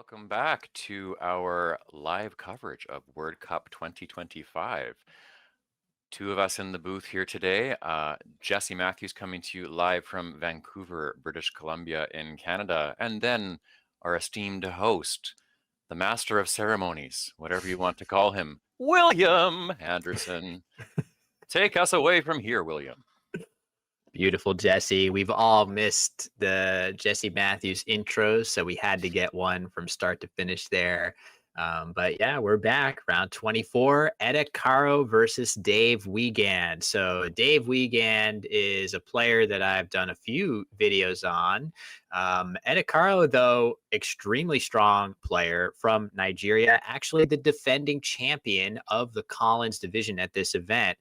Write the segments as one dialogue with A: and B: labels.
A: Welcome back to our live coverage of World Cup 2025. Two of us in the booth here today. Jesse Matthews coming to you live from Vancouver, British Columbia in Canada. And then our esteemed host, the master of ceremonies, whatever you want to call him, William Anderson. Take us away from here, William.
B: Beautiful, Jesse. We've all missed the Jesse Matthews intros, so we had to get one from start to finish there. But yeah, we're back. Round 24, Eta Karo versus Dave Wiegand. So Dave Wiegand is a player that I've done a few videos on. Eta Karo, though, extremely strong player from Nigeria, actually the defending champion of the Collins division at this event.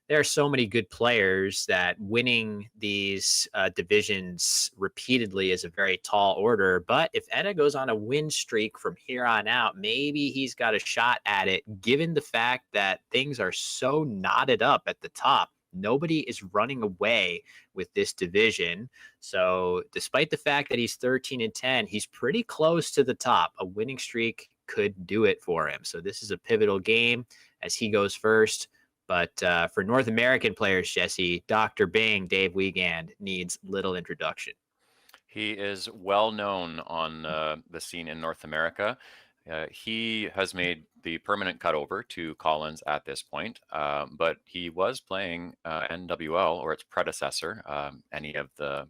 B: There are so many good players that winning these divisions repeatedly is a very tall order. But if Eta goes on a win streak from here on out, maybe he's got a shot at it, given the fact that things are so knotted up at the top. Nobody is running away with this division. So despite the fact that he's 13-10, he's pretty close to the top. A winning streak could do it for him. So this is a pivotal game as he goes first. But for North American players, Jesse, Dr. Bing, Dave Wiegand needs little introduction.
A: He is well known on the scene in North America. He has made the permanent cutover to Collins at this point, but he was playing NWL or its predecessor, any of the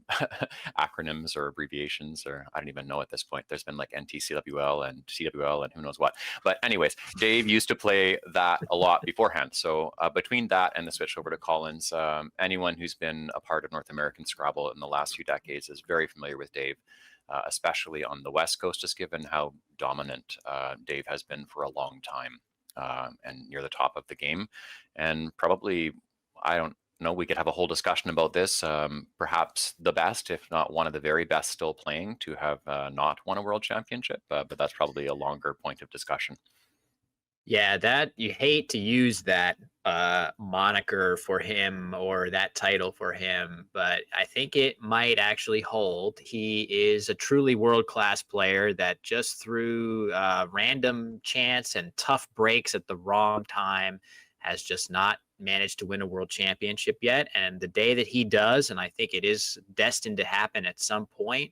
A: acronyms or abbreviations, or I don't even know at this point. There's been like NTCWL and CWL and who knows what. But anyways, Dave used to play that a lot beforehand. So between that and the switch over to Collins, anyone who's been a part of North American Scrabble in the last few decades is very familiar with Dave. Especially on the West Coast, just given how dominant Dave has been for a long time and near the top of the game. And probably, I don't know, we could have a whole discussion about this. Perhaps the best, if not one of the very best still playing to have not won a world championship, but that's probably a longer point of discussion.
B: Yeah, that you hate to use that moniker for him or that title for him, but I think it might actually hold. He is a truly world-class player that just through random chance and tough breaks at the wrong time has just not managed to win a world championship yet. And the day that he does, and I think it is destined to happen at some point,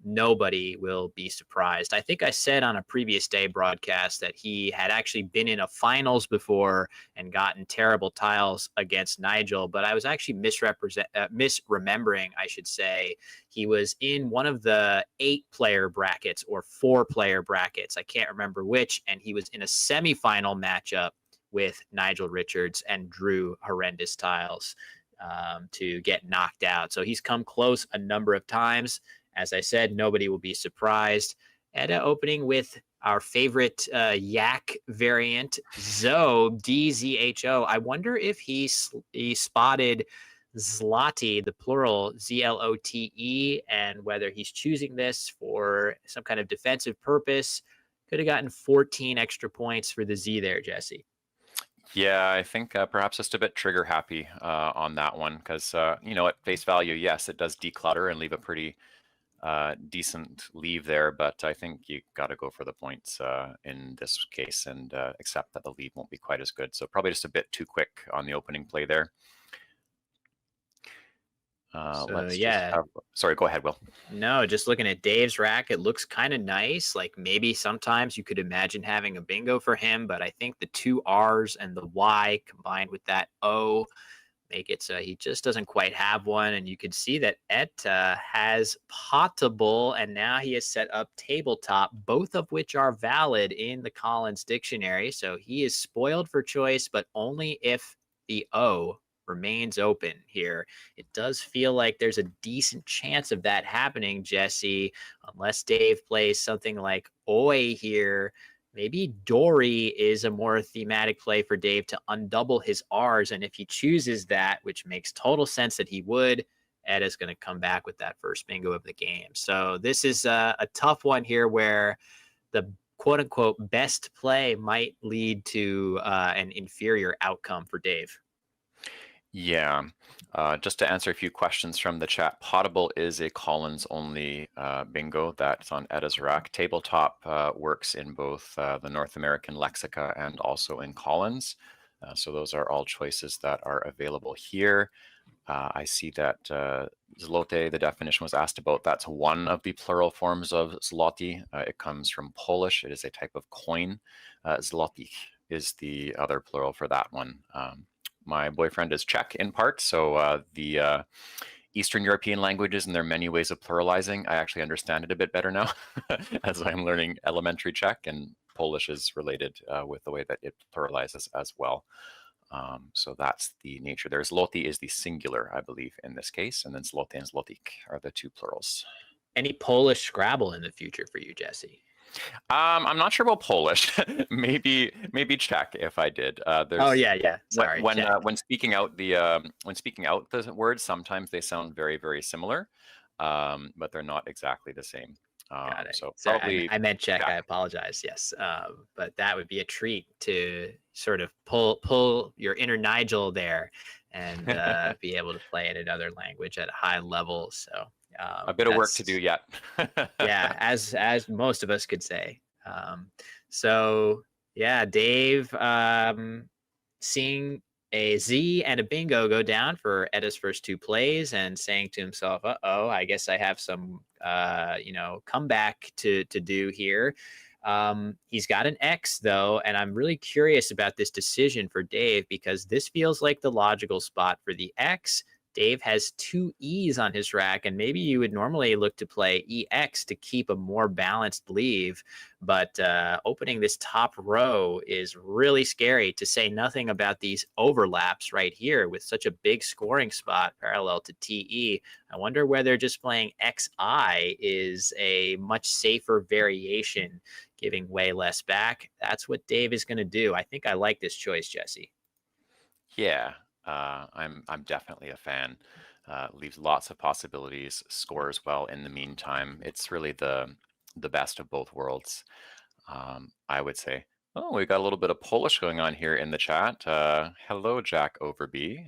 B: nobody will be surprised. I think I said on a previous day broadcast that he had actually been in a finals before and gotten terrible tiles against Nigel, but I was actually misremembering, I should say. He was in one of the 8-player brackets or 4-player brackets. I can't remember which, and he was in a semifinal matchup with Nigel Richards and drew horrendous tiles to get knocked out. So he's come close a number of times. As I said, nobody will be surprised. Eta opening with our favorite yak variant, Zo, DZHO. I wonder if he spotted Zloty, the plural, ZLOTE, and whether he's choosing this for some kind of defensive purpose. Could have gotten 14 extra points for the Z there, Jesse.
A: Yeah, I think perhaps just a bit trigger happy on that one because, at face value, yes, it does declutter and leave a pretty decent leave there, but I think you got to go for the points in this case and accept that the lead won't be quite as good. So probably just a bit too quick on the opening play there. Sorry, go ahead, Will.
B: No, just looking at Dave's rack, it looks kind of nice. Like maybe sometimes you could imagine having a bingo for him, but I think the 2 R's and the Y combined with that O make it so he just doesn't quite have one. And you can see that Eta has potable, and now he has set up tabletop, both of which are valid in the Collins dictionary. So he is spoiled for choice, but only if the O remains open here. It does feel like there's a decent chance of that happening, Jesse, unless Dave plays something like Oi here. Maybe Dory is a more thematic play for Dave to undouble his R's. And if he chooses that, which makes total sense that he would, Eta's going to come back with that first bingo of the game. So this is a tough one here where the quote unquote best play might lead to an inferior outcome for Dave.
A: Yeah. Just to answer a few questions from the chat, Potable is a Collins-only bingo that's on Eta's rack. Tabletop works in both the North American Lexica and also in Collins. So those are all choices that are available here. I see that zlote, the definition was asked about. That's one of the plural forms of zloty. It comes from Polish. It is a type of coin. Zlotych is the other plural for that one. My boyfriend is Czech in part, so the Eastern European languages and their many ways of pluralizing, I actually understand it a bit better now as I'm learning elementary Czech, and Polish is related with the way that it pluralizes as well. So that's the nature there. Zloty is the singular, I believe, in this case, and then zloty and zlotik are the two plurals.
B: Any Polish Scrabble in the future for you, Jesse?
A: I'm not sure about Polish. maybe Czech if I did.
B: Oh
A: There's
B: yeah. Sorry, Czech.
A: when speaking out the words, sometimes they sound very very similar, but they're not exactly the same.
B: Got it.
A: So
B: Sorry,
A: probably
B: I meant Czech.
A: Czech.
B: I apologize. Yes, but that would be a treat to sort of pull your inner Nigel there and be able to play in another language at a high level. So
A: A bit of work to do
B: that's
A: yet.
B: yeah, as most of us could say. So yeah, Dave, seeing a Z and a bingo go down for Eta's first two plays and saying to himself, "Uh-oh, I guess I have some comeback to do here." He's got an X though, and I'm really curious about this decision for Dave because this feels like the logical spot for the X. Dave has two E's on his rack, and maybe you would normally look to play EX to keep a more balanced leave. But opening this top row is really scary, to say nothing about these overlaps right here with such a big scoring spot parallel to TE. I wonder whether just playing XI is a much safer variation, giving way less back. That's what Dave is going to do. I think I like this choice, Jesse.
A: Yeah, I'm definitely a fan. Leaves lots of possibilities, scores well in the meantime. It's really the best of both worlds, I would say. Oh, we got a little bit of Polish going on here in the chat. Hello, Jack Overby.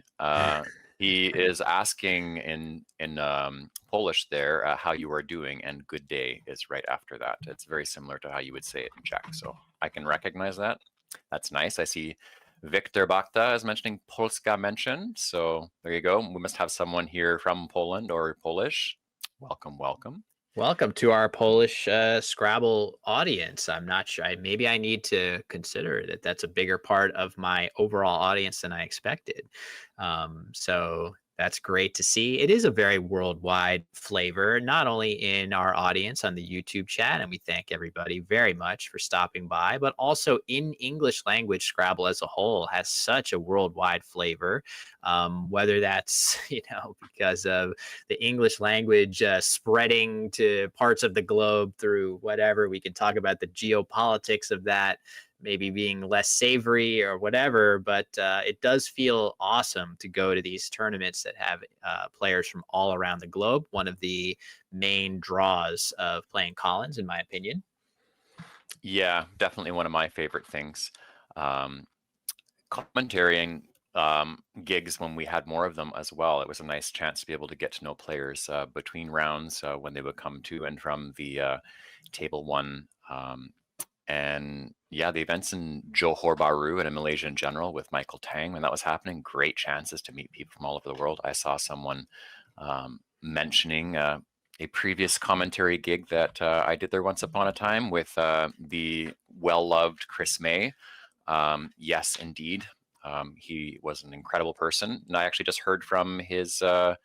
A: He is asking in Polish there how you are doing, and good day is right after that. It's very similar to how you would say it in Czech, so I can recognize that. That's nice. I see Victor Bakta is mentioning Polska mention. So there you go. We must have someone here from Poland or Polish. Welcome, welcome.
B: Welcome to our Polish Scrabble audience. I'm not sure. Maybe I need to consider that that's a bigger part of my overall audience than I expected. So that's great to see. It is a very worldwide flavor, not only in our audience on the YouTube chat, and we thank everybody very much for stopping by, but also in English language. Scrabble as a whole has such a worldwide flavor, whether that's, because of the English language spreading to parts of the globe through whatever. We can talk about the geopolitics of that maybe being less savory or whatever, but it does feel awesome to go to these tournaments that have players from all around the globe. One of the main draws of playing Collins, in my opinion.
A: Yeah, definitely one of my favorite things. Commentarying gigs when we had more of them as well. It was a nice chance to be able to get to know players between rounds when they would come to and from the table one. And yeah, the events in Johor Bahru and in Malaysia in general with Michael Tang, when that was happening, great chances to meet people from all over the world. I saw someone mentioning a previous commentary gig that I did there once upon a time with the well-loved Chris May. Yes, indeed. He was an incredible person. And I actually just heard from his wife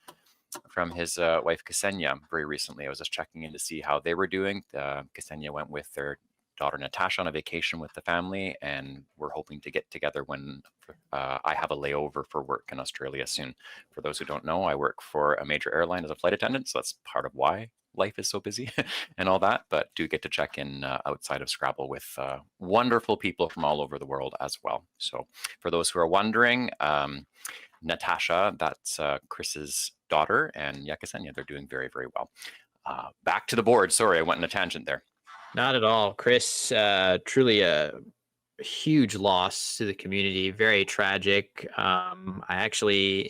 A: Ksenia very recently. I was just checking in to see how they were doing. Ksenia went with their daughter Natasha on a vacation with the family, and we're hoping to get together when I have a layover for work in Australia soon. For those who don't know, I work for a major airline as a flight attendant, so that's part of why life is so busy and all that, but do get to check in outside of Scrabble with wonderful people from all over the world as well. So for those who are wondering, Natasha, that's Chris's daughter, and Ksenia, they're doing very, very well. Back to the board. Sorry, I went on a tangent there.
B: Not at all. Chris, truly a huge loss to the community, very tragic. I actually,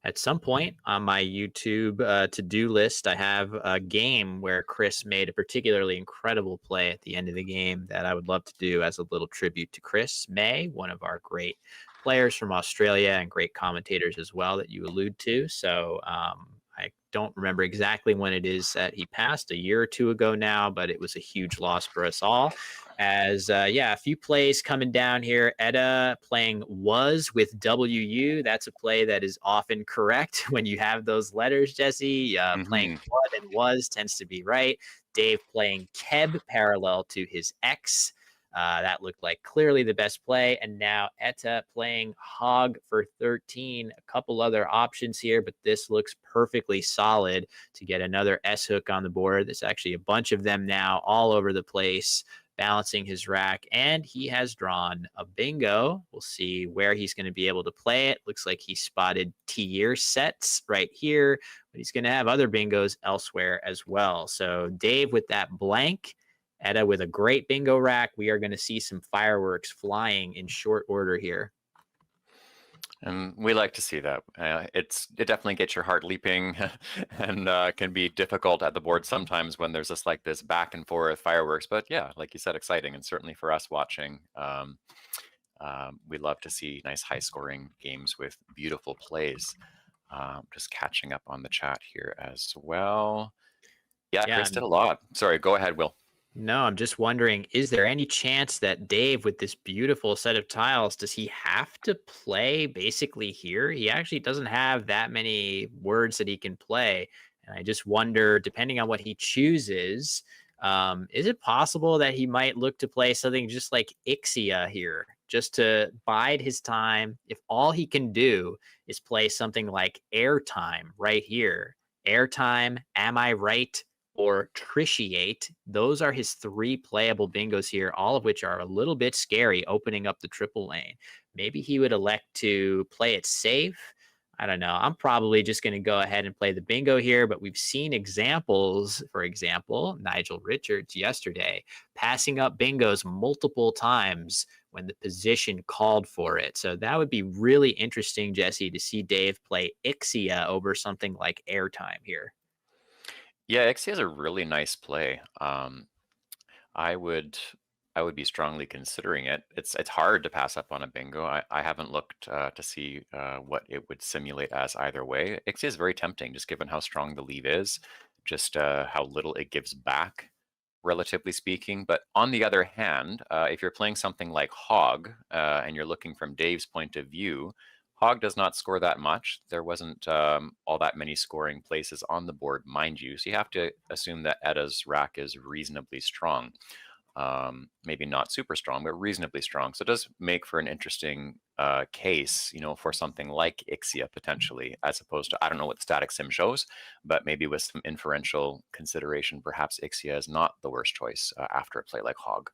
B: at some point on my YouTube to-do list, I have a game where Chris made a particularly incredible play at the end of the game that I would love to do as a little tribute to Chris May, one of our great players from Australia and great commentators as well that you allude to. So I don't remember exactly when it is that he passed, a year or two ago now, but it was a huge loss for us all. As yeah, a few plays coming down here. Eta playing was with WU. That's a play that is often correct when you have those letters, Jesse. Playing
A: Hmm.
B: what and was tends to be right. Dave playing Keb parallel to his X. That looked like clearly the best play. And now Eta playing Hog for 13. A couple other options here, but this looks perfectly solid to get another S hook on the board. There's actually a bunch of them now all over the place, balancing his rack, and he has drawn a bingo. We'll see where he's going to be able to play it. Looks like he spotted tier sets right here, but he's going to have other bingos elsewhere as well. So Dave with that blank, Etta with a great bingo rack. We are going to see some fireworks flying in short order here.
A: And we like to see that. It definitely gets your heart leaping, and can be difficult at the board sometimes when there's just like this back and forth fireworks. But yeah, like you said, exciting, and certainly for us watching, we love to see nice high scoring games with beautiful plays. Just catching up on the chat here as well. Yeah,
B: Yeah,
A: Chris did a lot. Sorry, go ahead, Will.
B: no, I'm just wondering, is there any chance that Dave, with this beautiful set of tiles, does he have to play basically here? He actually doesn't have that many words that he can play. And I just wonder, depending on what he chooses, is it possible that he might look to play something just like Ixia here, just to bide his time? If all he can do is play something like Airtime right here, Airtime, Am I Right? Or Tritiate. Those are his three playable bingos here, all of which are a little bit scary, opening up the triple lane. Maybe he would elect to play it safe. I don't know. I'm probably just going to go ahead and play the bingo here, but we've seen examples, for example, Nigel Richards yesterday passing up bingos multiple times when the position called for it. So that would be really interesting, Jesse, to see Dave play Ixia over something like Airtime here.
A: Yeah, Ixie is a really nice play. I would I would be strongly considering it. It's hard to pass up on a bingo. I haven't looked to see what it would simulate as either way. Ixie is very tempting, just given how strong the lead is, just how little it gives back, relatively speaking. But on the other hand, if you're playing something like Hog and you're looking from Dave's point of view, Hog does not score that much. There wasn't all that many scoring places on the board, mind you. So you have to assume that Etta's rack is reasonably strong. Maybe not super strong, but reasonably strong. So it does make for an interesting case, for something like Ixia potentially, as opposed to, I don't know what static sim shows, but maybe with some inferential consideration, perhaps Ixia is not the worst choice after a play like Hog.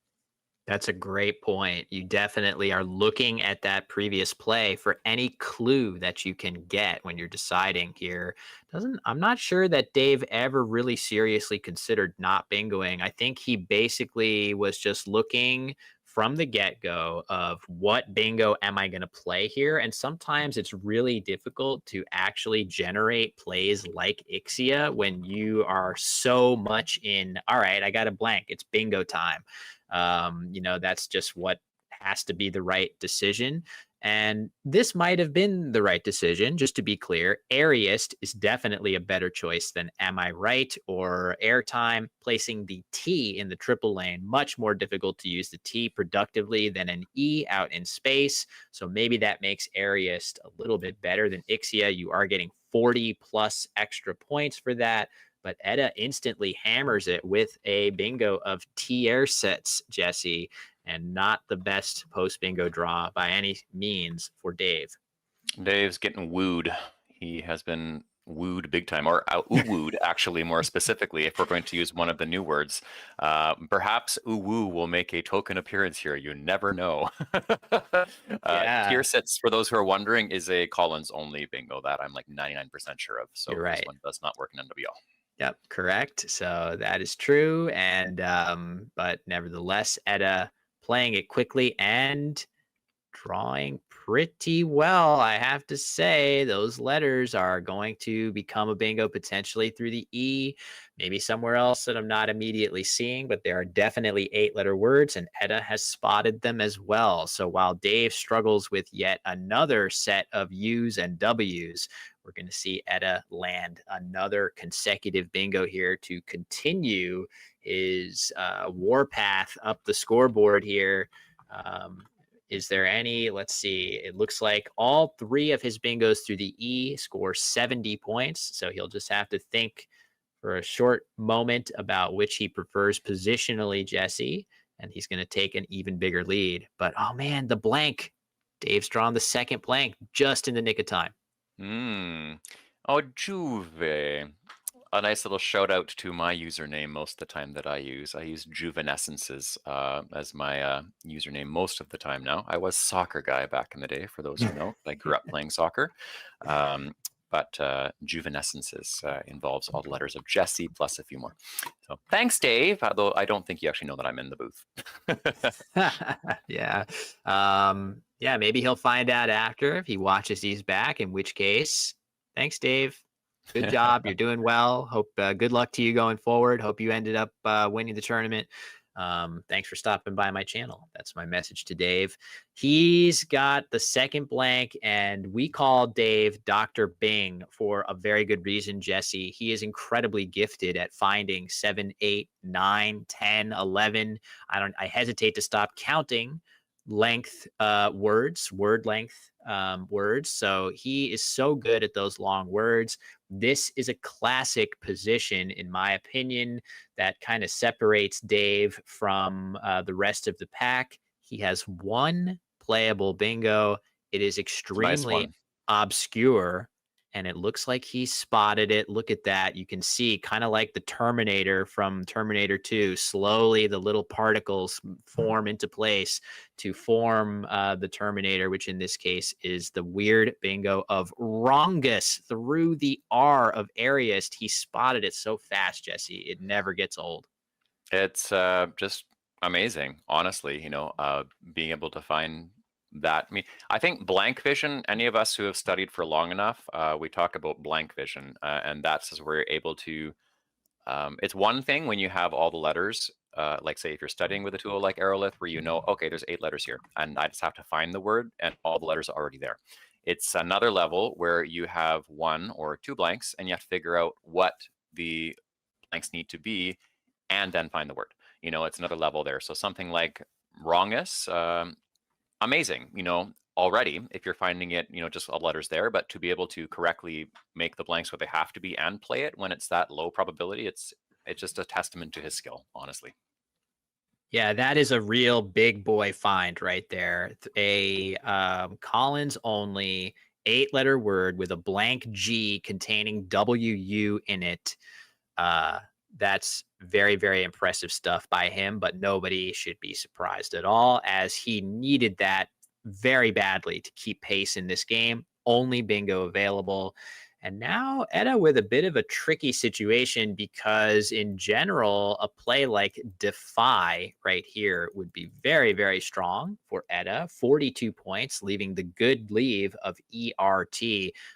B: That's a great point. You definitely are looking at that previous play for any clue that you can get when you're deciding here. Doesn't I'm not sure that Dave ever really seriously considered not bingoing. I think he basically was just looking from the get-go of what bingo am I going to play here? And sometimes it's really difficult to actually generate plays like Ixia when you are so much in, all right, I got a blank. It's bingo time. That's just what has to be the right decision. And this might have been the right decision, just to be clear. Airiest is definitely a better choice than Am I Right or Airtime. Placing the T in the triple lane, much more difficult to use the T productively than an E out in space. So maybe that makes Airiest a little bit better than Ixia. You are getting 40 plus extra points for that. But Etta instantly hammers it with a bingo of tier sets, Jesse, and not the best post bingo draw by any means for Dave.
A: Dave's getting wooed. He has been wooed big time, or wooed actually, more specifically, if we're going to use one of the new words. Perhaps woo will make a token appearance here. You never know. Tier
B: Yeah,
A: sets, for those who are wondering, is a Collins only bingo that I'm like 99% sure of. So
B: you're
A: this
B: right.
A: one does not work in NWL.
B: Yep, correct. So that is true. And but nevertheless, Etta playing it quickly and drawing pretty well. I have to say, those letters are going to become a bingo potentially through the E, maybe somewhere else that I'm not immediately seeing, but there are definitely 8-letter words, and Etta has spotted them as well. So while Dave struggles with yet another set of U's and W's, we're going to see Etta land another consecutive bingo here to continue his warpath up the scoreboard here. Is there any? Let's see. It looks like all 3 of his bingos through the E score 70 points. So he'll just have to think for a short moment about which he prefers positionally, Jesse. And he's going to take an even bigger lead. But oh man, the blank. Dave's drawn the second blank just in the nick of time.
A: Oh, Juve. A nice little shout out to my username most of the time that I use. I use Juvenescences as my username most of the time now. I was soccer guy back in the day, for those who know. I grew up playing soccer. But Juvenescences involves all the letters of Jesse plus a few more. So thanks, Dave, although I don't think you actually know that I'm in the booth.
B: Yeah. Yeah, maybe he'll find out after if he watches these back, in which case, thanks, Dave. Good job. You're doing well. Hope good luck to you going forward. Hope you ended up winning the tournament. Thanks for stopping by my channel. That's my message to Dave. He's got the second blank, and we call Dave Dr. Bing for a very good reason, Jesse. He is incredibly gifted at finding 7, 8, 9, 10, 11. I hesitate to stop counting length word length words. So he is so good at those long words. This is a classic position, in my opinion, that kind of separates Dave from the rest of the pack. He has 1 playable bingo. It is extremely
A: Nice
B: obscure, and it looks like he spotted it. Look at that. You can see, kind of like the Terminator from Terminator 2, slowly the little particles form into place to form the Terminator, which in this case is the weird bingo of Rongus through the R of Ariest. He spotted it so fast, Jesse. It never gets old.
A: It's just amazing, honestly, being able to find that. I mean, I think blank vision, any of us who have studied for long enough, we talk about blank vision, and that's as we're able to, it's one thing when you have all the letters, like say if you're studying with a tool like Aerolith, where okay, there's 8 letters here, and I just have to find the word, and all the letters are already there. It's another level where you have 1 or 2 blanks, and you have to figure out what the blanks need to be, and then find the word. It's another level there. So something like wrongus, amazing, already, if you're finding it, just all letters there, but to be able to correctly make the blanks what they have to be and play it when it's that low probability, it's just a testament to his skill, honestly.
B: Yeah, that is a real big boy find right there. A Collins only 8-letter word with a blank G containing WU in it. That's very, very impressive stuff by him, but nobody should be surprised at all, as he needed that very badly to keep pace in this game. Only bingo available. And now Etta with a bit of a tricky situation, because in general, a play like Defy right here would be very, very strong for Etta. 42 points, leaving the good leave of ERT,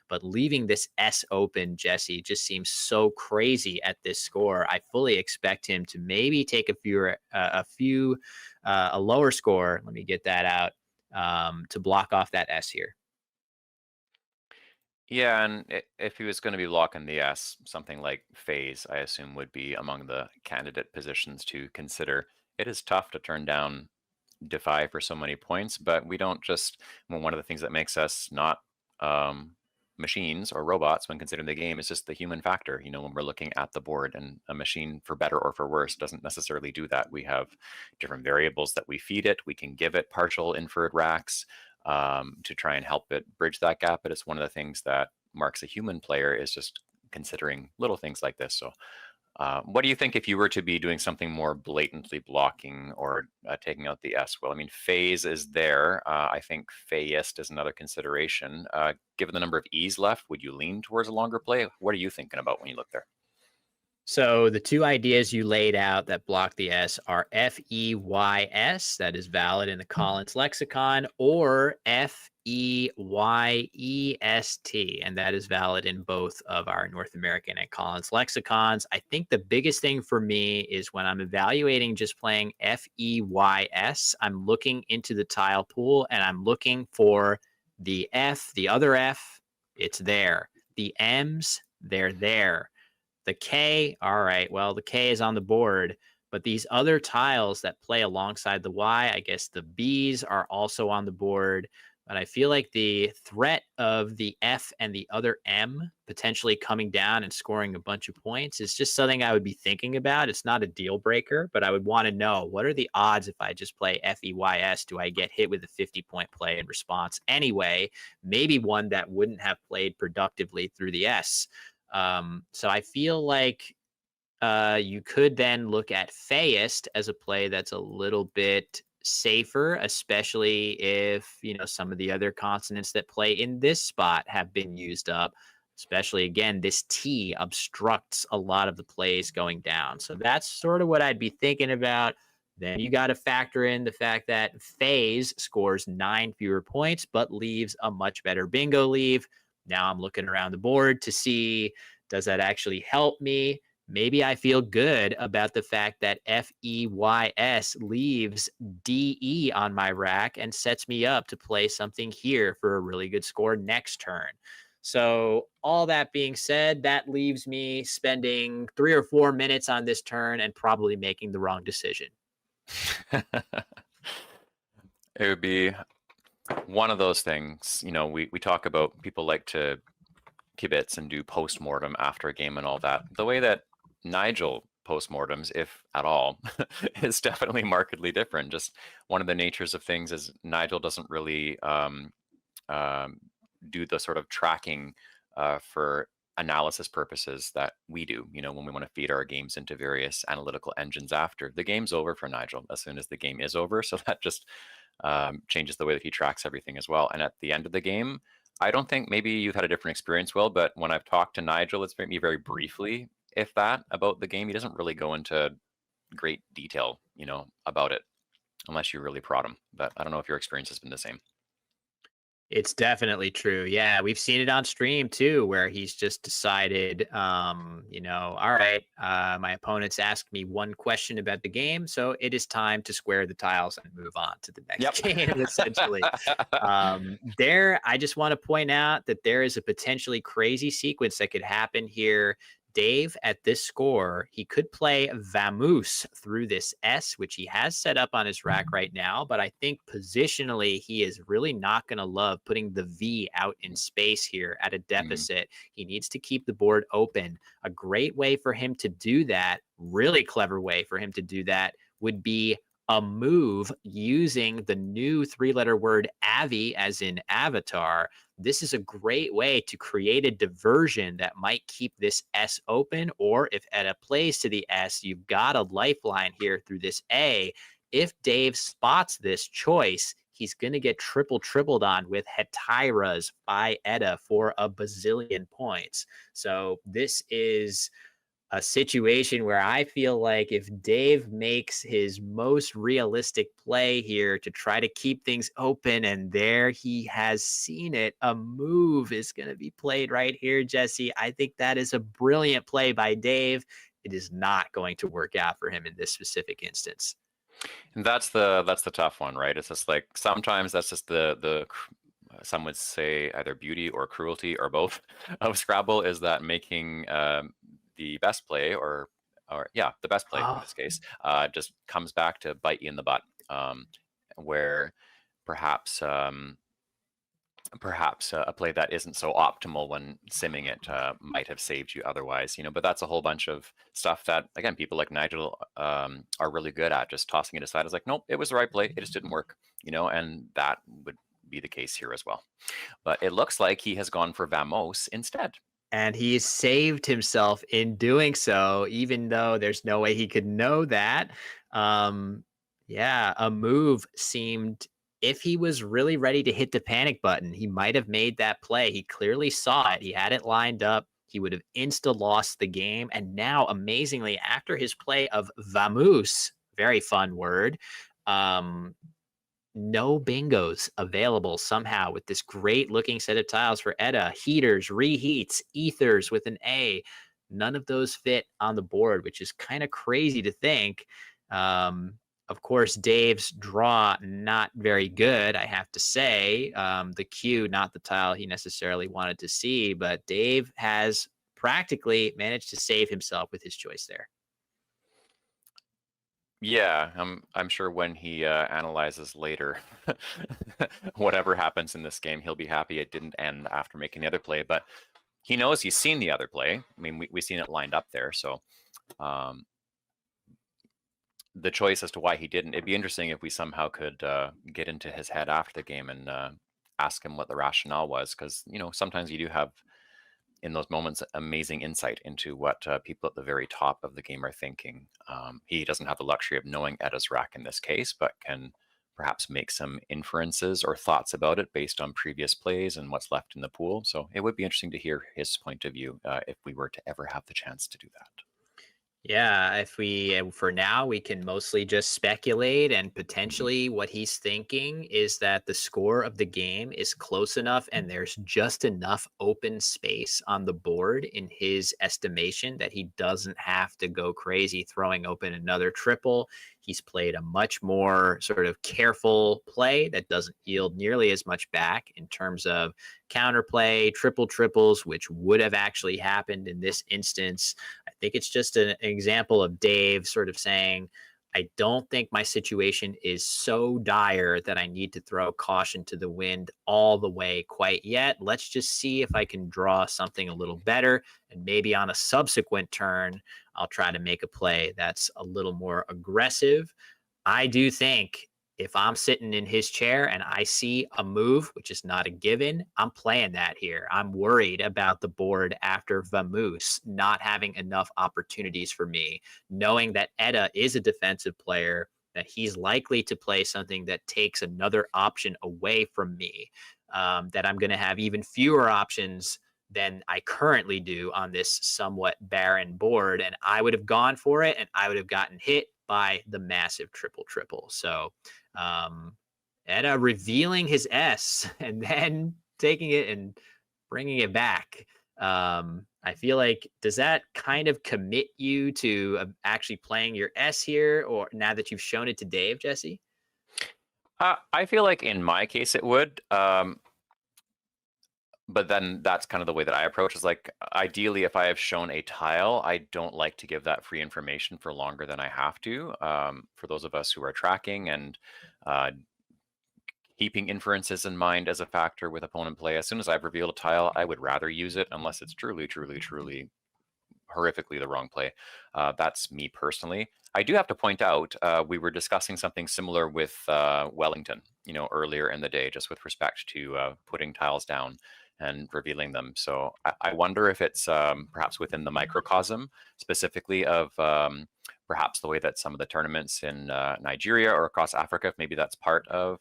B: but leaving this S open, Jesse, just seems so crazy at this score. I fully expect him to maybe take a lower score. Let me get that out to block off that S here.
A: Yeah, and if he was going to be locking the S, something like phase, I assume, would be among the candidate positions to consider. It is tough to turn down Defy for so many points, but we don't just, one of the things that makes us not machines or robots when considering the game is just the human factor. When we're looking at the board, and a machine, for better or for worse, doesn't necessarily do that. We have different variables that we feed it. We can give it partial inferred racks to try and help it bridge that gap. But it's one of the things that marks a human player, is just considering little things like this. So what do you think if you were to be doing something more blatantly blocking or taking out the S? Well, I mean, phase is there. I think phasist is another consideration. Given the number of E's left, would you lean towards a longer play? What are you thinking about when you look there?
B: So the two ideas you laid out that block the S are FEYS, that is valid in the Collins lexicon, or FEYEST, and that is valid in both of our North American and Collins lexicons. I think the biggest thing for me is when I'm evaluating just playing FEYS, I'm looking into the tile pool and I'm looking for the F, the other F, it's there. The M's, they're there. The K, all right, well, the K is on the board, but these other tiles that play alongside the Y, I guess the B's are also on the board. But I feel like the threat of the F and the other M potentially coming down and scoring a bunch of points is just something I would be thinking about. It's not a deal breaker, but I would want to know, what are the odds if I just play FEYS? Do I get hit with a 50-point play in response anyway? Maybe one that wouldn't have played productively through the S. So I feel like you could then look at Feist as a play that's a little bit safer, especially if, some of the other consonants that play in this spot have been used up. Especially again, this T obstructs a lot of the plays going down. So that's sort of what I'd be thinking about. Then you got to factor in the fact that Phase scores 9 fewer points, but leaves a much better bingo leave. Now I'm looking around the board to see, does that actually help me? Maybe I feel good about the fact that FEYS leaves DE on my rack and sets me up to play something here for a really good score next turn. So, all that being said, that leaves me spending 3 or 4 minutes on this turn and probably making the wrong decision.
A: It would be one of those things. We talk about people like to kibitz and do post-mortem after a game and all that. The way that Nigel post-mortems, if at all, is definitely markedly different. Just one of the natures of things is Nigel doesn't really do the sort of tracking for analysis purposes that we do, when we want to feed our games into various analytical engines after. The game's over for Nigel as soon as the game is over. So that just changes the way that he tracks everything as well. And at the end of the game, I don't think, maybe you've had a different experience, Will, but when I've talked to Nigel, it's maybe very briefly, if that, about the game. He doesn't really go into great detail, about it, unless you really prod him. But I don't know if your experience has been the same.
B: It's definitely true. Yeah, we've seen it on stream too, where he's just decided, all right, my opponent's asked me one question about the game, so it is time to square the tiles and move on to the
A: Yep.
B: next game, essentially. I just want to point out that there is a potentially crazy sequence that could happen here. Dave, at this score, he could play Vamoose through this S, which he has set up on his rack right now. But I think positionally, he is really not going to love putting the V out in space here at a deficit. He needs to keep the board open. A great way for him to do that, really clever way for him to do that, would be a move using the new 3-letter word Avi, as in avatar. This is a great way to create a diversion that might keep this S open, or if Eta plays to the S, you've got a lifeline here through this A. If Dave spots this choice, he's going to get tripled on with Hetiras by Eta for a bazillion points. So this is a situation where I feel like if Dave makes his most realistic play here to try to keep things open, and there he has seen it, a move is going to be played right here, Jesse. I think that is a brilliant play by Dave. It is not going to work out for him in this specific instance.
A: And that's the tough one, right? It's just like sometimes that's just the some would say either beauty or cruelty or both of Scrabble, is that making the best play, or yeah, the best play in this case, just comes back to bite you in the butt, where perhaps a play that isn't so optimal when simming it might have saved you otherwise, but that's a whole bunch of stuff that, again, people like Nigel are really good at, just tossing it aside as like, nope, it was the right play, it just didn't work, and that would be the case here as well. But it looks like he has gone for Vamos instead.
B: And he saved himself in doing so, even though there's no way he could know that. Yeah, a move seemed, if he was really ready to hit the panic button, he might have made that play. He clearly saw it. He had it lined up. he would have insta lost the game. And now, amazingly, after his play of vamoose, very fun word, um, no bingos available somehow with this great looking set of tiles for Eta. Heaters, reheats, ethers with an A. None of those fit on the board, which is kind of crazy to think. Um, of course, Dave's draw, not very good, I have to say. The cue, not the tile he necessarily wanted to see, but Dave has practically managed to save himself with his choice there.
A: Yeah, I'm sure when he analyzes later whatever happens in this game, he'll be happy it didn't end after making the other play. But he knows he's seen the other play. I mean, we've seen it lined up there. So um, the choice as to why he didn't, it'd be interesting if we somehow could get into his head after the game and ask him what the rationale was. Because, sometimes you do have in those moments amazing insight into what people at the very top of the game are thinking. He doesn't have the luxury of knowing Eta's rack in this case, but can perhaps make some inferences or thoughts about it based on previous plays and what's left in the pool. So it would be interesting to hear his point of view if we were to ever have the chance to do that.
B: Yeah, if we for now we can mostly just speculate, and
A: Mhm.
B: potentially what he's thinking is that the score of the game is close enough and there's just enough open space on the board in his estimation that he doesn't have to go crazy throwing open another triple. He's played a much more sort of careful play that doesn't yield nearly as much back in terms of counterplay, triple triples, which would have actually happened in this instance. I think it's just an example of Dave sort of saying, I don't think my situation is so dire that I need to throw caution to the wind all the way quite yet. Let's just see if I can draw something a little better. And maybe on a subsequent turn, I'll try to make a play that's a little more aggressive. I do think if I'm sitting in his chair and I see a move, which is not a given, I'm playing that here. I'm worried about the board after Vamoose not having enough opportunities for me, knowing that Etta is a defensive player, that he's likely to play something that takes another option away from me, that I'm going to have even fewer options than I currently do on this somewhat barren board. And I would have gone for it and I would have gotten hit by the massive triple triple. So um, Etta revealing his S and then taking it and bringing it back. I feel like, does that kind of commit you to actually playing your S here, or now that you've shown it to Dave, Jesse?
A: I feel like in my case it would. But then that's kind of the way that I approach is like ideally if I have shown a tile, I don't like to give that free information for longer than I have to. For those of us who are tracking and uh, keeping inferences in mind as a factor with opponent play, as soon as I've revealed a tile, I would rather use it unless it's truly, truly, truly horrifically the wrong play. That's me personally. I do have to point out, we were discussing something similar with Wellington, earlier in the day, just with respect to putting tiles down and revealing them. So I wonder if it's perhaps within the microcosm, specifically of perhaps the way that some of the tournaments in Nigeria or across Africa, if maybe that's part of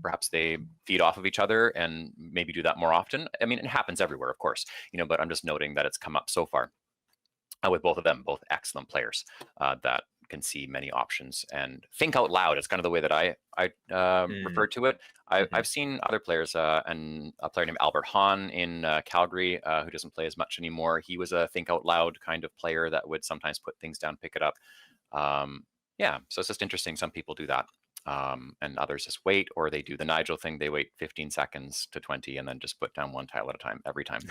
A: perhaps they feed off of each other and maybe do that more often. I mean, it happens everywhere, of course, but I'm just noting that it's come up so far with both of them, both excellent players that can see many options and think out loud. It's kind of the way that I refer
B: Mm,
A: to it.
B: mhm.
A: I've seen other players, and a player named Albert Hahn in Calgary, who doesn't play as much anymore. He was a think out loud kind of player that would sometimes put things down, pick it up. Yeah, so it's just interesting. Some people do that. And others just wait, or they do the Nigel thing. They wait 15 seconds to 20 and then just put down one tile at a time every time.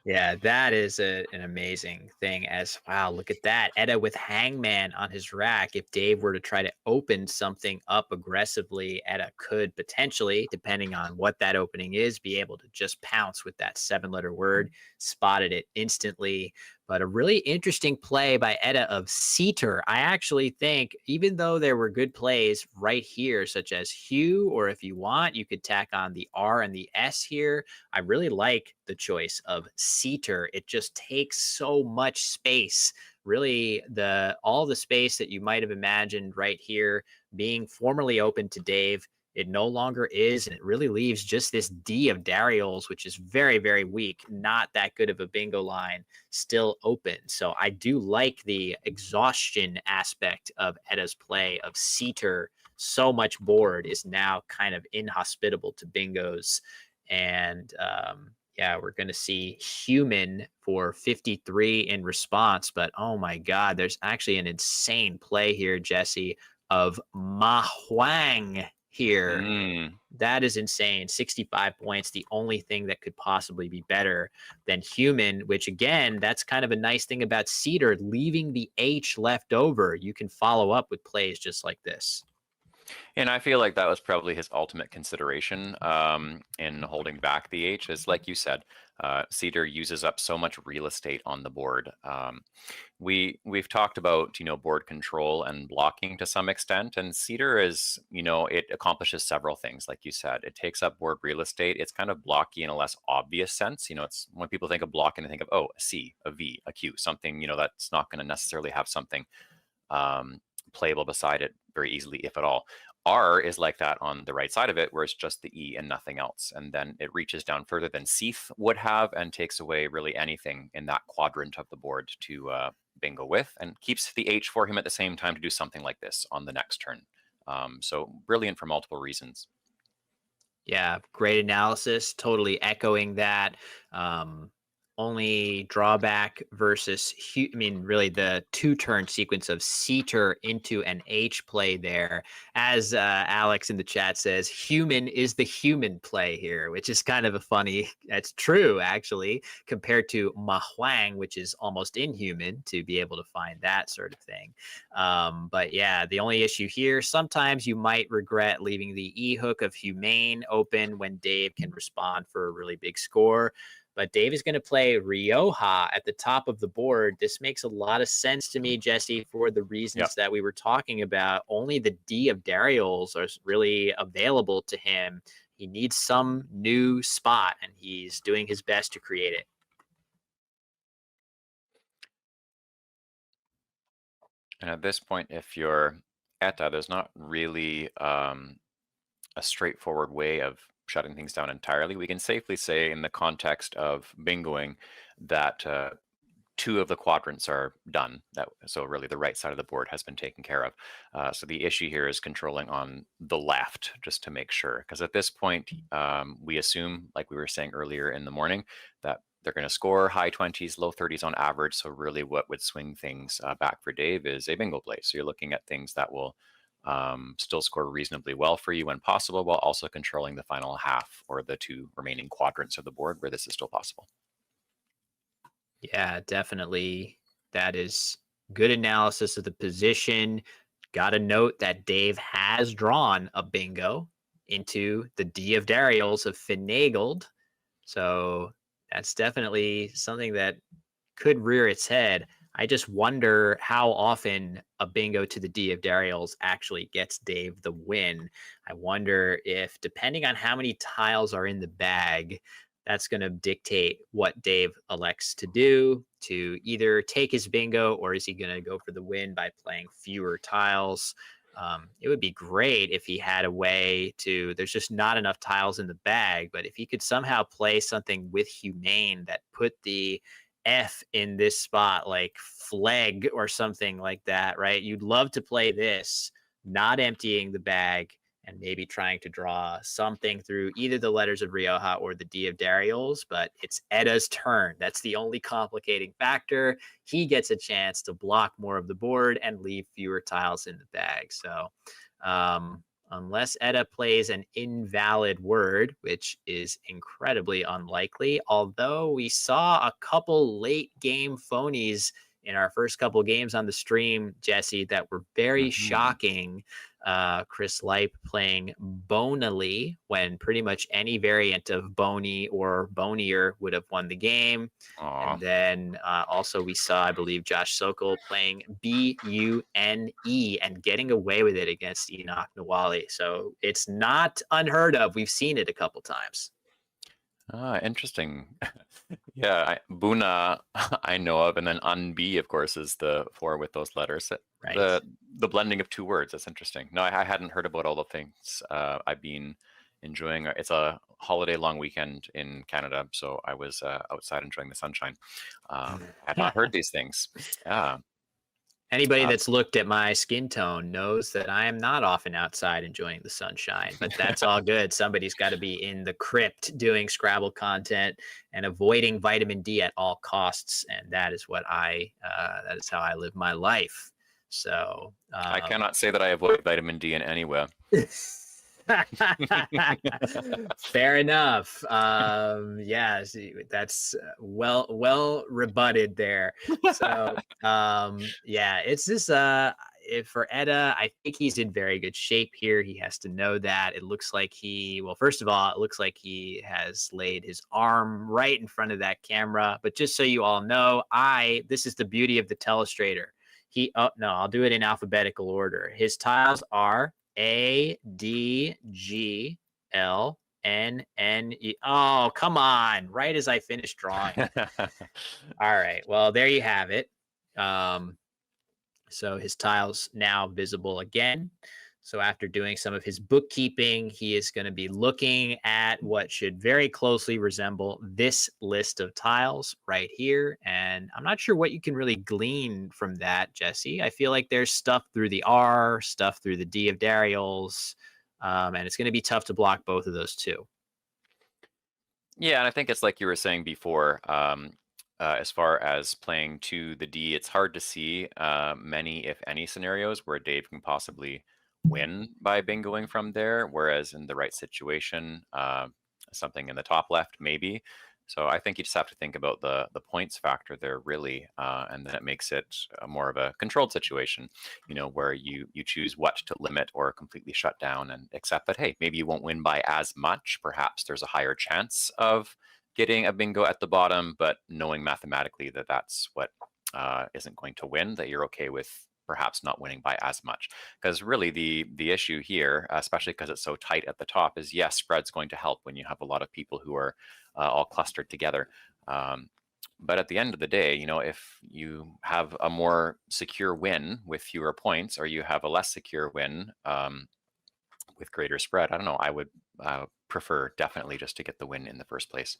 B: Yeah, that is an amazing thing. As wow, look at that. Etta with Hangman on his rack. If Dave were to try to open something up aggressively, Etta could potentially, depending on what that opening is, be able to just pounce with that 7 letter word, spotted it instantly. But a really interesting play by Etta of Seater. I actually think, even though there were good plays right here, such as Hugh, or if you want, you could tack on the R and the S here. I really like the choice of Seater. It just takes so much space. Really, the all the space that you might have imagined right here being formerly open to Dave It no longer is, and it really leaves just this D of Dariels, which is very, very weak, not that good of a bingo line, still open. So I do like the exhaustion aspect of Etta's play of Seater. So much board is now kind of inhospitable to bingos. And yeah, we're going to see human for 53 in response. But oh my God, there's actually an insane play here, Jesse, of Ma Huang here.
A: Mm.
B: That is insane. 65 points, the only thing that could possibly be better than human, which again, that's kind of a nice thing about Cedar, leaving the H left over. You can follow up with plays just like this.
A: And I feel like that was probably his ultimate consideration in holding back the H. Is like you said, Cedar uses up so much real estate on the board. We've talked about board control and blocking to some extent, and Cedar is it accomplishes several things. Like you said, it takes up board real estate. It's kind of blocky in a less obvious sense. It's when people think of blocking, they think of a C, a V, a Q, something that's not going to necessarily have something playable beside it very easily, if at all. R is like that on the right side of it, where it's just the E and nothing else. And then it reaches down further than Seath would have and takes away really anything in that quadrant of the board to bingo with, and keeps the H for him at the same time to do something like this on the next turn. So brilliant for multiple reasons.
B: Yeah, great analysis. Totally echoing that. Only drawback versus, really the 2-turn sequence of Seater into an H play there. As Alex in the chat says, human is the human play here, which is kind of a funny, that's true actually, compared to Ma Huang, which is almost inhuman to be able to find that sort of thing. But yeah, the only issue here, sometimes you might regret leaving the E hook of humane open when Dave can respond for a really big score. But Dave is going to play Rioja at the top of the board. This makes a lot of sense to me, Jesse, for the reasons that we were talking about. Only the D of Dariels are really available to him. He needs some new spot, and he's doing his best to create it.
A: And at this point, if you're Eta, there's not really a straightforward way of shutting things down entirely. We can safely say, in the context of bingoing, that 2 of the quadrants are done. So really the right side of the board has been taken care of. So the issue here is controlling on the left, just to make sure. Because at this point, we assume, like we were saying earlier in the morning, that they're going to score high 20s, low 30s on average. So really what would swing things back for Dave is a bingo play. So you're looking at things that will still score reasonably well for you when possible, while also controlling the final half or the 2 remaining quadrants of the board where this is still possible.
B: Yeah, definitely. That is good analysis of the position. Got to note that Dave has drawn a bingo into the D of Dariels of finagled. So that's definitely something that could rear its head. I just wonder how often a bingo to the D of Dariels actually gets Dave the win. I wonder if, depending on how many tiles are in the bag, that's going to dictate what Dave elects to do, to either take his bingo, or is he going to go for the win by playing fewer tiles. It would be great if he had a way to, there's just not enough tiles in the bag, but if he could somehow play something with humane that put the F in this spot, like flag or something like that, right? You'd love to play this, not emptying the bag, and maybe trying to draw something through either the letters of Rioja or the D of Dariels, but it's Etta's turn. That's the only complicating factor. He gets a chance to block more of the board and leave fewer tiles in the bag. So unless Etta plays an invalid word, which is incredibly unlikely, although we saw a couple late game phonies in our first couple games on the stream, Jesse, that were very shocking. Chris Lipe playing bonily when pretty much any variant of bony or bonier would have won the game.
A: Aww.
B: And then also we saw, I believe, Josh Sokol playing Bune and getting away with it against Enoch Nawali. So it's not unheard of. We've seen it a couple times.
A: Interesting. Yeah, Buna I know of, and then Unbi, of course, is the four with those letters.
B: Right.
A: The blending of two words. That's interesting. No, I hadn't heard about all the things I've been enjoying. It's a holiday long weekend in Canada, so I was outside enjoying the sunshine. Had not heard these things. Yeah.
B: Anybody
A: Uh,
B: that's looked at my skin tone knows that I am not often outside enjoying the sunshine, but that's all good. Somebody's got to be in the crypt doing Scrabble content and avoiding vitamin D at all costs, and that is that is how I live my life. So,
A: I cannot say that I avoid vitamin D in any way.
B: fair enough. Yeah, see, that's well rebutted there. So, yeah, it's this. If for Etta, I think he's in very good shape here. He has to know that. It looks like well, first of all, it looks like he has laid his arm right in front of that camera. But just so you all know, this is the beauty of the telestrator. Oh no, I'll do it in alphabetical order. His tiles are ADGLNNE. Oh, come on. Right as I finished drawing. All right. Well, there you have it. So his tiles now visible again. So after doing some of his bookkeeping, he is going to be looking at what should very closely resemble this list of tiles right here. And I'm not sure what you can really glean from that, Jesse. I feel like there's stuff through the R, stuff through the D of Dariel's, and it's going to be tough to block both of those too.
A: Yeah, and I think it's like you were saying before, as far as playing to the D, it's hard to see many, if any, scenarios where Dave can possibly win by bingoing from there, whereas in the right situation, something in the top left, maybe. So I think you just have to think about the points factor there, really, and then it makes it more of a controlled situation, where you choose what to limit or completely shut down, and accept that, hey, maybe you won't win by as much. Perhaps there's a higher chance of getting a bingo at the bottom, but knowing mathematically that that's what isn't going to win, that you're okay with perhaps not winning by as much. Because really the issue here, especially because it's so tight at the top, is yes, spread's going to help when you have a lot of people who are all clustered together. But at the end of the day, if you have a more secure win with fewer points, or you have a less secure win with greater spread, I don't know, I would prefer definitely just to get the win in the first place.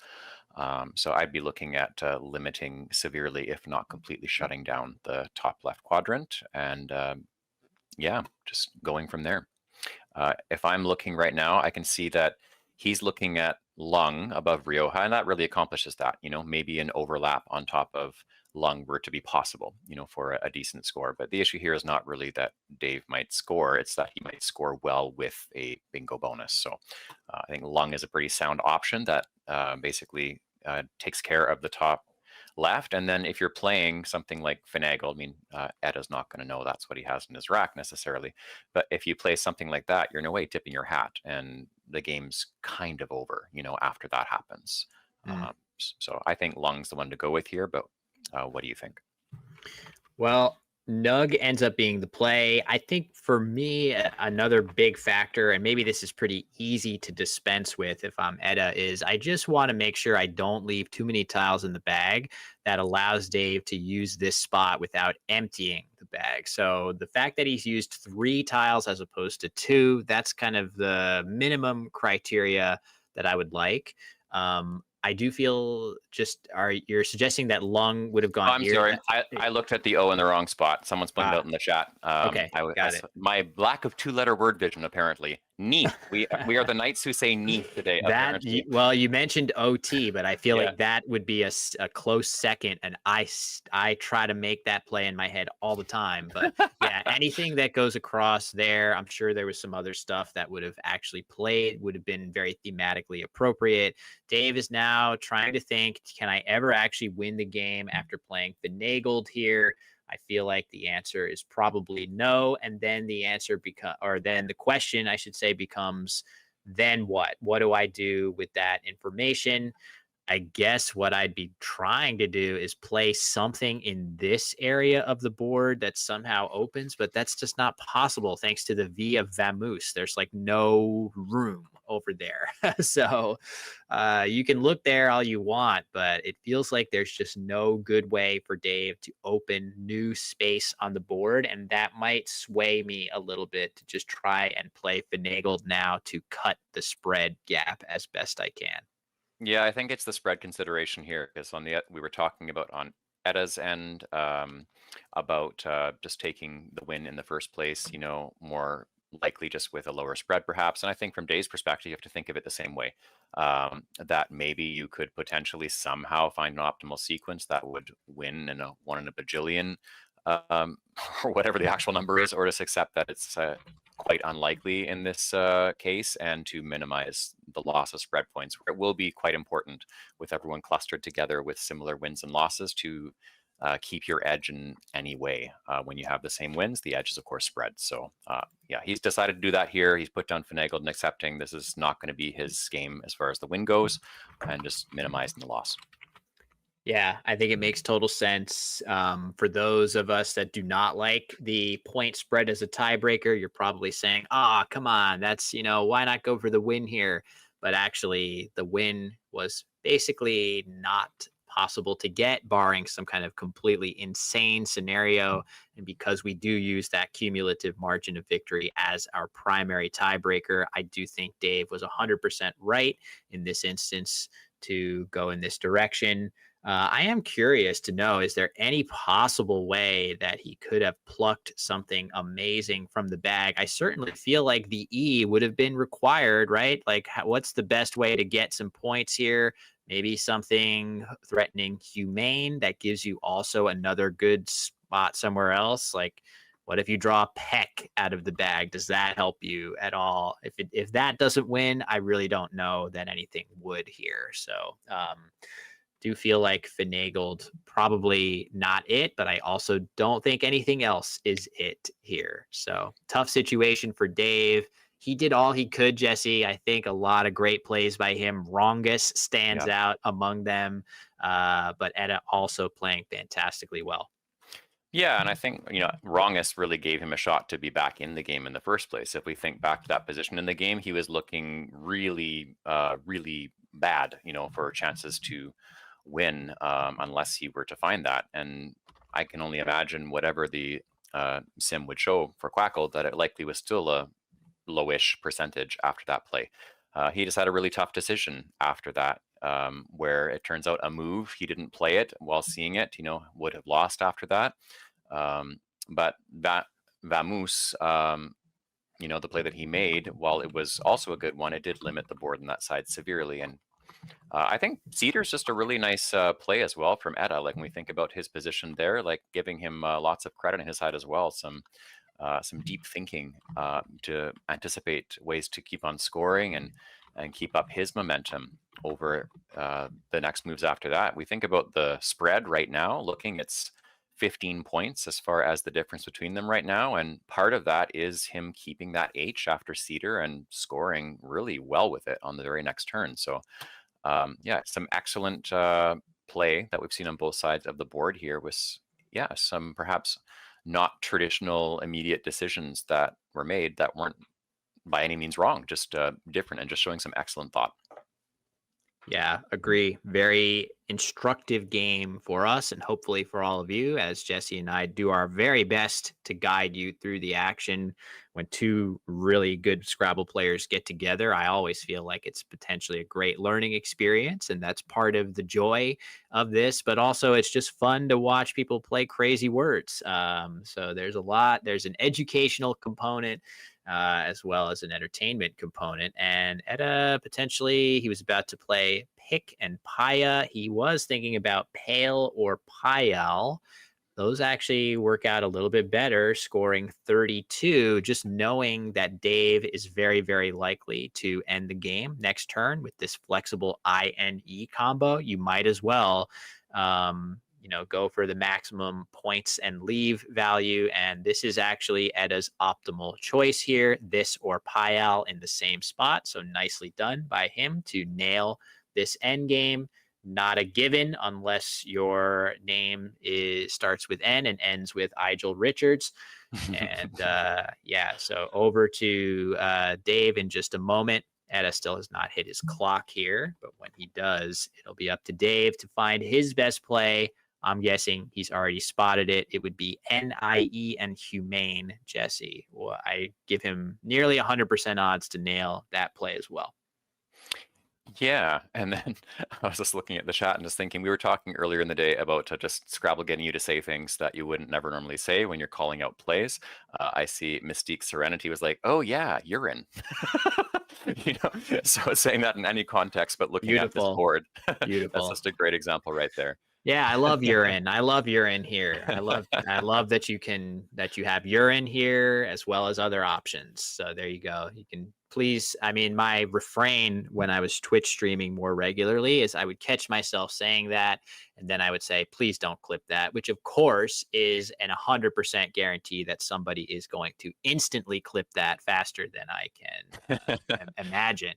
A: So I'd be looking at limiting severely, if not completely shutting down the top left quadrant, and yeah, just going from there. If I'm looking right now, I can see that he's looking at Lung above Rioja, and that really accomplishes that. Maybe an overlap on top of Lung were to be possible, for a decent score. But the issue here is not really that Dave might score, it's that he might score well with a bingo bonus. So I think Lung is a pretty sound option that basically takes care of the top left. And then if you're playing something like Finagle, I mean, Eda's not going to know that's what he has in his rack necessarily. But if you play something like that, you're in a way tipping your hat, and the game's kind of over, after that happens.
B: Mm.
A: So I think Lung's the one to go with here, but what do you think?
B: Well, Nug ends up being the play. I think for me, another big factor, and maybe this is pretty easy to dispense with if I'm Etta, is I just want to make sure I don't leave too many tiles in the bag that allows Dave to use this spot without emptying the bag. So the fact that he's used 3 tiles as opposed to 2, that's kind of the minimum criteria that I would like. I do feel you're suggesting that Lung would have
A: Oh,
B: gone
A: I'm
B: here?
A: sorry. I looked at the O in the wrong spot. Someone's pointed out in the chat.
B: Okay, got it.
A: My lack of 2-letter word vision, apparently. Neath. We are the knights who say neath today, apparently.
B: Well, you mentioned OT, but I feel
A: Yeah.
B: like that would be a close second, and I try to make that play in my head all the time. But yeah, anything that goes across there, I'm sure there was some other stuff that would have actually played, would have been very thematically appropriate. Dave is now trying to think, can I ever actually win the game after playing finagled here? I feel like the answer is probably no. And then then the question, I should say, becomes, then what? What do I do with that information? I guess what I'd be trying to do is play something in this area of the board that somehow opens, but that's just not possible thanks to the V of Vamoose. There's like no room over there. So you can look there all you want, but it feels like there's just no good way for Dave to open new space on the board. And that might sway me a little bit to just try and play Finagled now to cut the spread gap as best I can.
A: Yeah, I think it's the spread consideration here because we were talking about on Eta's end about just taking the win in the first place, more likely just with a lower spread perhaps. And I think from Dave's perspective, you have to think of it the same way. That maybe you could potentially somehow find an optimal sequence that would win in a one in a bajillion, um, or whatever the actual number is, or just accept that it's quite unlikely in this case, and to minimize the loss of spread points, where it will be quite important with everyone clustered together with similar wins and losses to keep your edge in any way. When you have the same wins, the edge is of course spread. So yeah, he's decided to do that here. He's put down Finagled and accepting this is not going to be his game as far as the win goes, and just minimizing the loss.
B: Yeah, I think it makes total sense. For those of us that do not like the point spread as a tiebreaker, you're probably saying, "Ah, come on, that's why not go for the win here?" But actually, the win was basically not possible to get, barring some kind of completely insane scenario. And because we do use that cumulative margin of victory as our primary tiebreaker, I do think Dave was 100% right in this instance to go in this direction. I am curious to know, is there any possible way that he could have plucked something amazing from the bag? I certainly feel like the E would have been required, right? Like, what's the best way to get some points here? Maybe something threatening humane that gives you also another good spot somewhere else. Like, what if you draw a peck out of the bag? Does that help you at all? If that doesn't win, I really don't know that anything would here. So do feel like finagled probably not it, but I also don't think anything else is it here. So tough situation for Dave. He did all he could, Jesse. I think a lot of great plays by him. Rongus stands
A: Yeah.
B: out among them, but Etta also playing fantastically well.
A: Yeah, and I think, Wrongus really gave him a shot to be back in the game in the first place. If we think back to that position in the game, he was looking really, really bad, for chances to win, unless he were to find that. And I can only imagine whatever the sim would show for Quackle, that it likely was still a lowish percentage after that play. He just had a really tough decision after that, where it turns out a move, he didn't play it while seeing it, would have lost after that. But that Vamoose, the play that he made, while it was also a good one, it did limit the board on that side severely. And I think Cedar's just a really nice play as well from Etta. Like when we think about his position there, like giving him lots of credit on his side as well. Some deep thinking to anticipate ways to keep on scoring and keep up his momentum over the next moves after that. We think about the spread right now, looking it's 15 points as far as the difference between them right now. And part of that is him keeping that H after Cedar and scoring really well with it on the very next turn. So yeah, some excellent play that we've seen on both sides of the board here with, yeah, some perhaps not traditional immediate decisions that were made that weren't by any means wrong, just different and just showing some excellent thought.
B: Yeah, agree. Very instructive game for us and hopefully for all of you, as Jesse and I do our very best to guide you through the action. When two really good Scrabble players get together, I always feel like it's potentially a great learning experience. And that's part of the joy of this. But also, it's just fun to watch people play crazy words. So there's an educational component as well as an entertainment component. And Etta potentially, he was about to play Pick and Paya. He was thinking about Pale or Payal. Those actually work out a little bit better, scoring 32, just knowing that Dave is very, very likely to end the game next turn with this flexible INE combo. You might as well go for the maximum points and leave value. And this is actually Etta's optimal choice here, this or Payal in the same spot. So nicely done by him to nail this end game. not a given unless your name starts with N and ends with Igel Richards. And yeah, so over to Dave in just a moment. Etta still has not hit his clock here, but when he does, it'll be up to Dave to find his best play. I'm guessing he's already spotted it. It would be NIE and Humane, Jesse. Well, I give him nearly 100% odds to nail that play as well.
A: Yeah, and then I was just looking at the chat and just thinking, we were talking earlier in the day about just Scrabble getting you to say things that you wouldn't never normally say when you're calling out plays. I see Mystique Serenity was like, "Oh yeah, urine," you know. So saying that in any context, but looking at this
B: Beautiful.
A: board, that's
B: Beautiful.
A: just a great example right there.
B: Yeah, I love urine. I love urine here. I love that you have urine here as well as other options. So there you go. You can please, I mean, my refrain when I was Twitch streaming more regularly is I would catch myself saying that, and then I would say, please don't clip that, which of course is an 100% guarantee that somebody is going to instantly clip that faster than I can imagine.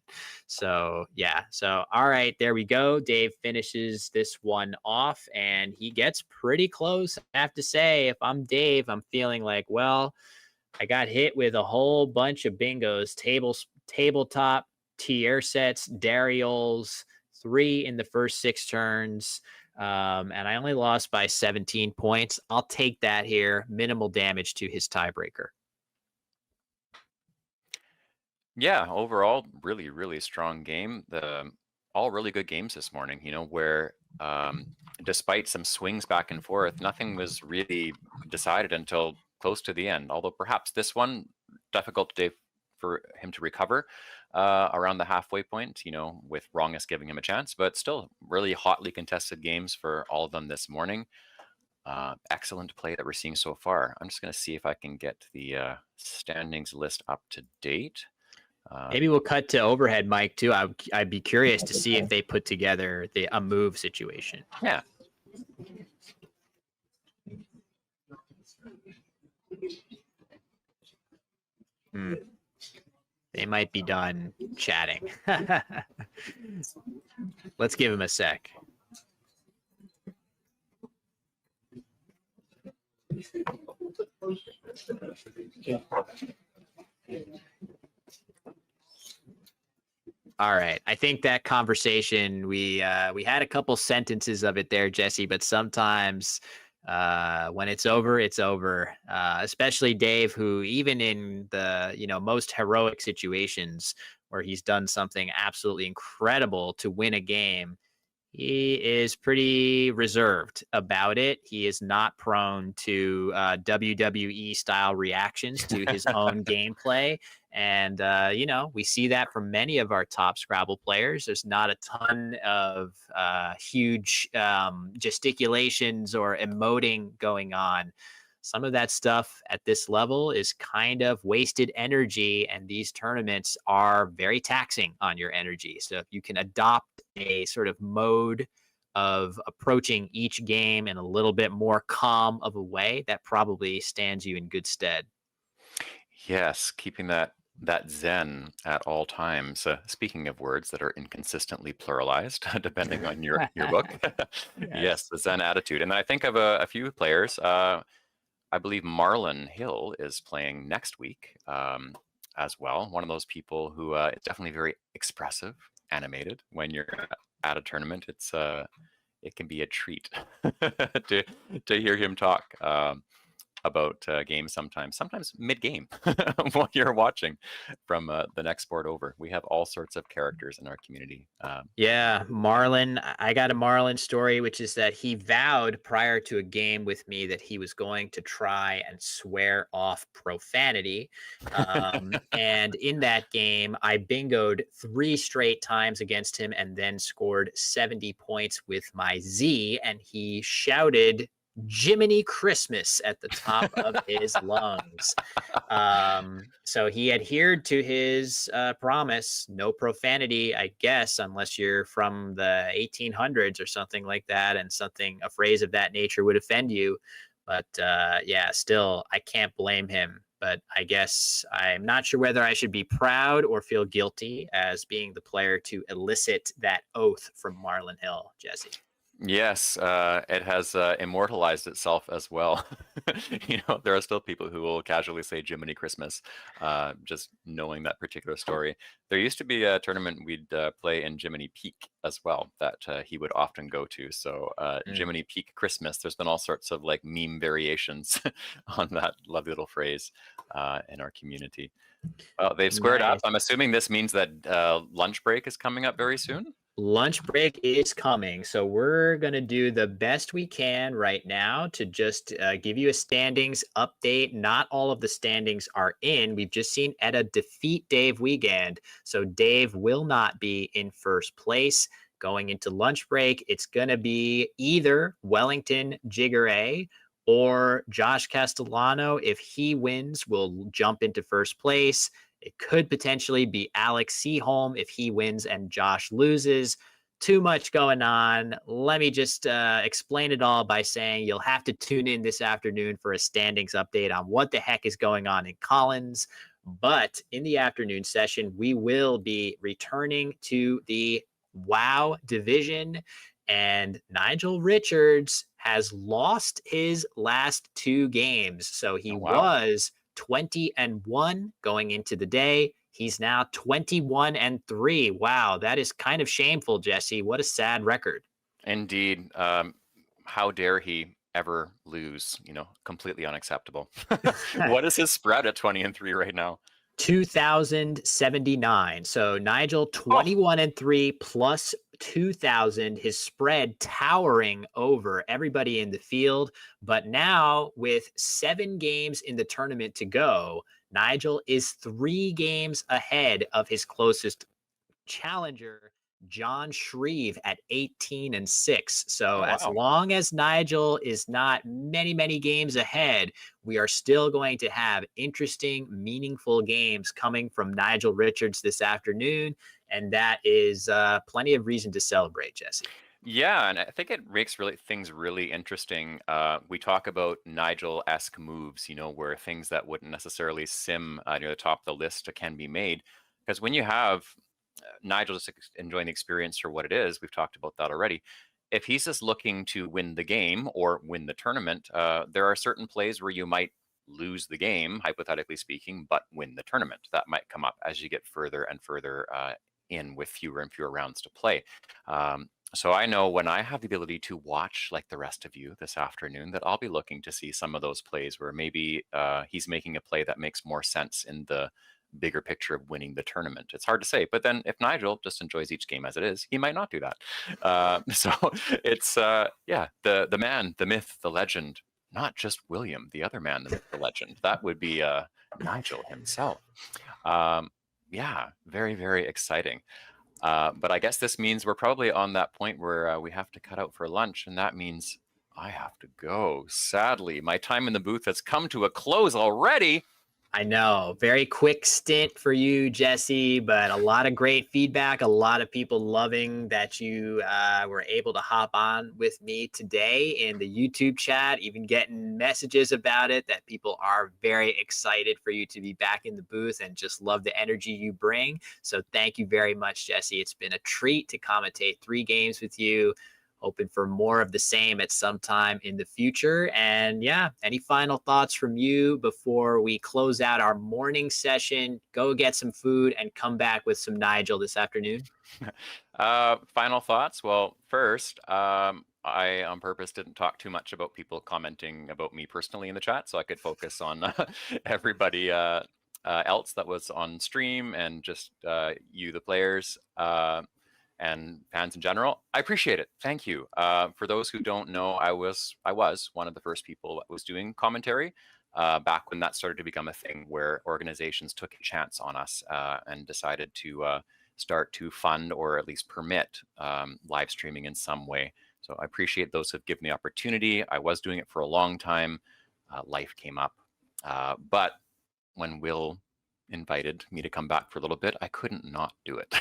B: So yeah, so all right, there we go. Dave finishes this one off and he gets pretty close. I have to say, if I'm Dave, I'm feeling like, well, I got hit with a whole bunch of bingos, tabletop, tier sets, Dariols, 3 in the first 6 turns. And I only lost by 17 points. I'll take that here. Minimal damage to his tiebreaker.
A: Yeah, overall, really, really strong game. All really good games this morning, you know, where despite some swings back and forth, nothing was really decided until close to the end. Although perhaps this one, difficult today for him to recover around the halfway point, you know, with Wrongness giving him a chance, but still really hotly contested games for all of them this morning. Excellent play that we're seeing so far. I'm just going to see if I can get the standings list up to date.
B: Maybe we'll cut to overhead, Mike, too. I'd be curious to see if they put together a move situation.
A: Yeah.
B: They might be done chatting. Let's give him a sec. All right. I think that conversation, we had a couple sentences of it there, Jesse, but sometimes when it's over, it's over. Especially Dave, who even in the most heroic situations where he's done something absolutely incredible to win a game, he is pretty reserved about it. He is not prone to WWE style reactions to his own gameplay. And, we see that from many of our top Scrabble players. There's not a ton of huge gesticulations or emoting going on. Some of that stuff at this level is kind of wasted energy, and these tournaments are very taxing on your energy. So if you can adopt a sort of mode of approaching each game in a little bit more calm of a way, that probably stands you in good stead.
A: Yes, keeping that zen at all times. Speaking of words that are inconsistently pluralized, depending on your book. Yes, the zen attitude. And I think of a few players. I believe Marlon Hill is playing next week as well. One of those people who is definitely very expressive, animated. When you're at a tournament, it can be a treat to hear him talk about games sometimes mid-game while you're watching from the next board over. We have all sorts of characters in our community.
B: Yeah, Marlon. I got a Marlon story, which is that he vowed prior to a game with me that he was going to try and swear off profanity. And in that game, I bingoed 3 straight times against him and then scored 70 points with my Z. And he shouted Jiminy Christmas at the top of his lungs. So he adhered to his promise, no profanity, I guess, unless you're from the 1800s or something like that, and a phrase of that nature would offend you. But yeah, still, I can't blame him. but I guess I'm not sure whether I should be proud or feel guilty as being the player to elicit that oath from Marlon Hill, Jesse.
A: Yes, it has immortalized itself as well. There are still people who will casually say Jiminy Christmas, just knowing that particular story. There used to be a tournament we'd play in Jiminy Peak as well that he would often go to. So
B: Mm,
A: Jiminy Peak Christmas, there's been all sorts of like meme variations on that lovely little phrase in our community. Well, they've squared up.
B: nice.
A: I'm assuming this means that lunch break is coming up very soon.
B: Lunch break is coming. So we're going to do the best we can right now to just give you a standings update. Not all of the standings are in. We've just seen Etta defeat Dave Wiegand. So Dave will not be in first place. Going into lunch break, it's going to be either Wellington Jigare or Josh Castellano. If he wins, will jump into first place. It could potentially be Alex Seaholm if he wins and Josh loses. Too much going on. Let me just explain it all by saying you'll have to tune in this afternoon for a standings update on what the heck is going on in Collins. But in the afternoon session, we will be returning to the WoW division. And Nigel Richards has lost his last two games. So he
A: Oh, wow.
B: was 20-1 going into the day. He's now 21-3. Wow, that is kind of shameful, Jesse. What a sad record.
A: Indeed. How dare he ever lose? Completely unacceptable. What is his spread at 20-3 right now?
B: 2079. So Nigel
A: Oh,
B: 21-3 plus 2000, his spread towering over everybody in the field. But now with 7 games in the tournament to go, Nigel is 3 games ahead of his closest challenger, John Shreve, at 18-6. So
A: oh,
B: as
A: wow.
B: long as Nigel is not many games ahead, we are still going to have interesting, meaningful games coming from Nigel Richards this afternoon. And that is plenty of reason to celebrate, Jesse.
A: Yeah, and I think it makes things really interesting. We talk about Nigel-esque moves, where things that wouldn't necessarily sim near the top of the list can be made. Because when you have Nigel just enjoying the experience for what it is, we've talked about that already. If he's just looking to win the game or win the tournament, there are certain plays where you might lose the game, hypothetically speaking, but win the tournament. That might come up as you get further and further in with fewer and fewer rounds to play. So I know when I have the ability to watch like the rest of you this afternoon that I'll be looking to see some of those plays where maybe he's making a play that makes more sense in the bigger picture of winning the tournament. It's hard to say, but then if Nigel just enjoys each game as it is, he might not do that. So it's yeah, the man, the myth, the legend, not just William, the other man, the myth, the legend. That would be Nigel himself. Yeah, very exciting. But I guess this means we're probably on that point where we have to cut out for lunch, and that means I have to go. Sadly, my time in the booth has come to a close already.
B: I know, very quick stint for you, Jesse, but a lot of great feedback. A lot of people loving that you were able to hop on with me today in the YouTube chat, even getting messages about it that people are very excited for you to be back in the booth and just love the energy you bring. So thank you very much, Jesse. It's been a treat to commentate 3 games with you. Hoping for more of the same at some time in the future. And yeah, any final thoughts from you before we close out our morning session? Go get some food and come back with some Nigel this afternoon.
A: Final thoughts. Well, first, I on purpose didn't talk too much about people commenting about me personally in the chat, so I could focus on everybody else that was on stream and just you, the players. And fans in general. I appreciate it. Thank you. For those who don't know, I was one of the first people that was doing commentary back when that started to become a thing where organizations took a chance on us and decided to start to fund or at least permit live streaming in some way. So I appreciate those who have given the opportunity. I was doing it for a long time. Life came up. But when Will invited me to come back for a little bit, I couldn't not do it.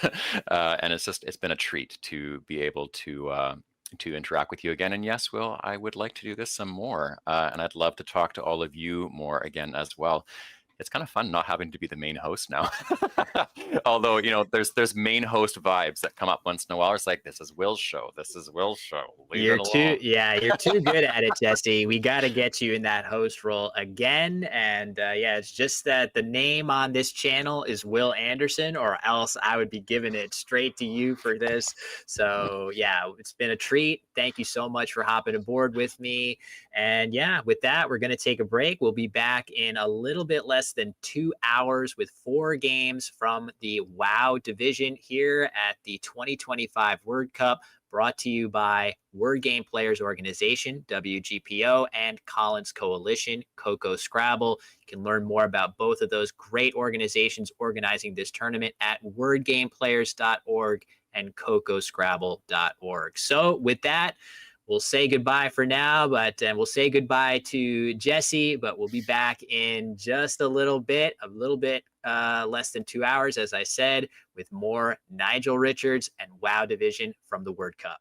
A: And it's been a treat to be able to interact with you again. And yes, Will, I would like to do this some more. And I'd love to talk to all of you more again as well. it's kind of fun not having to be the main host now. Although, there's main host vibes that come up once in a while. It's like, this is Will's show. This is Will's show. Leave it alone.
B: You're too good at it, Jesse. We got to get you in that host role again. And yeah, it's just that the name on this channel is Will Anderson, or else I would be giving it straight to you for this. So yeah, it's been a treat. Thank you so much for hopping aboard with me. And yeah, with that, we're going to take a break. We'll be back in a little bit less than 2 hours with 4 games from the WoW division here at the 2025 Word Cup, brought to you by Word Game Players Organization, WGPO, and Collins Coalition, Coco Scrabble. You can learn more about both of those great organizations organizing this tournament at wordgameplayers.org and cocoscrabble.org. So with that, we'll say goodbye for now, but we'll say goodbye to Jesse, but we'll be back in just a little bit less than 2 hours, as I said, with more Nigel Richards and WoW division from the Word Cup.